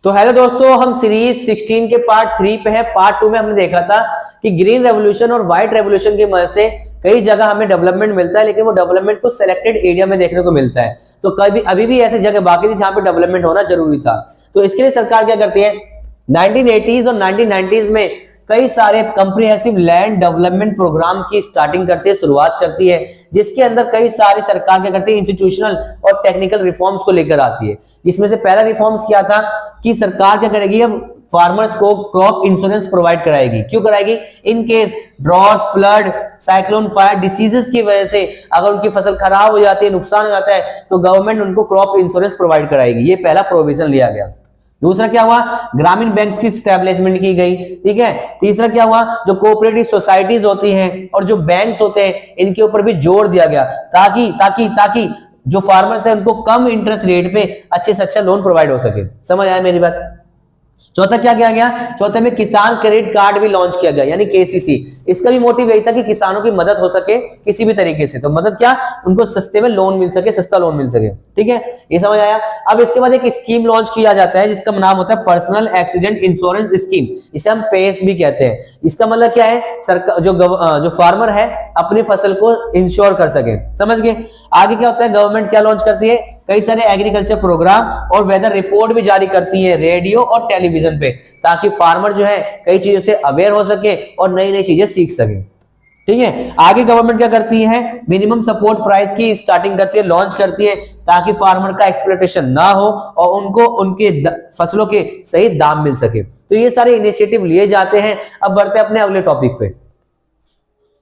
तो हेलो दोस्तों, हम सीरीज 16 के पार्ट 3 पे हैं। पार्ट 2 में हमने देखा था कि ग्रीन रेवोल्यूशन और व्हाइट रेवोल्यूशन की मदद से कई जगह हमें डेवलपमेंट मिलता है, लेकिन वो डेवलपमेंट को सिलेक्टेड एरिया में देखने को मिलता है। तो कभी अभी भी ऐसी जगह बाकी थी जहां पे डेवलपमेंट होना जरूरी था। तो इसके लिए सरकार क्या करती है, 1980s और 1990s में कई सारे कंप्रिहेंसिव लैंड डेवलपमेंट प्रोग्राम की स्टार्टिंग करती है, शुरुआत करती है, जिसके अंदर कई सारी सरकार क्या करती है, इंस्टीट्यूशनल और टेक्निकल रिफॉर्म्स को लेकर आती है। जिसमें से पहला रिफॉर्म्स क्या था कि सरकार क्या करेगी, अब फार्मर्स को क्रॉप इंश्योरेंस प्रोवाइड कराएगी। क्यों कराएगी? In case drought, flood, cyclone, fire, diseases की वजह से अगर उनकी फसल खराब हो जाती है, नुकसान हो जाता है, तो गवर्नमेंट उनको क्रॉप इंश्योरेंस प्रोवाइड कराएगी। ये पहला प्रोविजन लिया गया। दूसरा क्या हुआ, ग्रामीण बैंक्स की स्टैब्लिशमेंट की गई। ठीक है। तीसरा क्या हुआ, जो कोऑपरेटिव सोसाइटीज होती हैं और जो बैंक्स होते हैं, इनके ऊपर भी जोर दिया गया ताकि ताकि ताकि जो फार्मर्स है उनको कम इंटरेस्ट रेट पे अच्छे से अच्छा लोन प्रोवाइड हो सके। समझ आया मेरी बात? चौथा क्या किया गया, चौथे में किसान क्रेडिट कार्ड भी लॉन्च किया गया, यानी केसीसी। इसका भी मोटिव यही था कि किसानों की मदद हो सके किसी भी तरीके से। तो मदद क्या, उनको सस्ते में लोन मिल सके, सस्ता लोन मिल सके। ठीक है, ये समझ आया। अब इसके बाद एक स्कीम लॉन्च किया जाता है जिसका नाम होता है पर्सनल एक्सीडेंट इंश्योरेंस स्कीम। इसे हम पेस भी कहते हैं। इसका मतलब क्या है, सरकार जो फार्मर है अपनी फसल को इंश्योर कर सके। समझ गए? आगे क्या होता है, गवर्नमेंट क्या लॉन्च करती है, कई सारे एग्रीकल्चर प्रोग्राम और वेदर रिपोर्ट भी जारी करती है रेडियो और टेलीविजन पे, ताकि फार्मर जो है कई चीजों से अवेयर हो सके और नई नई चीजें सीख सके। ठीक है। आगे गवर्नमेंट क्या करती है, मिनिमम सपोर्ट प्राइस की स्टार्टिंग करती है, लॉन्च करती है, ताकि फार्मर का एक्सप्लॉयटेशन ना हो और उनको उनके फसलों के सही दाम मिल सके। तो ये सारे इनिशिएटिव लिए जाते हैं। अब बढ़ते हैं अपने अगले टॉपिक पे।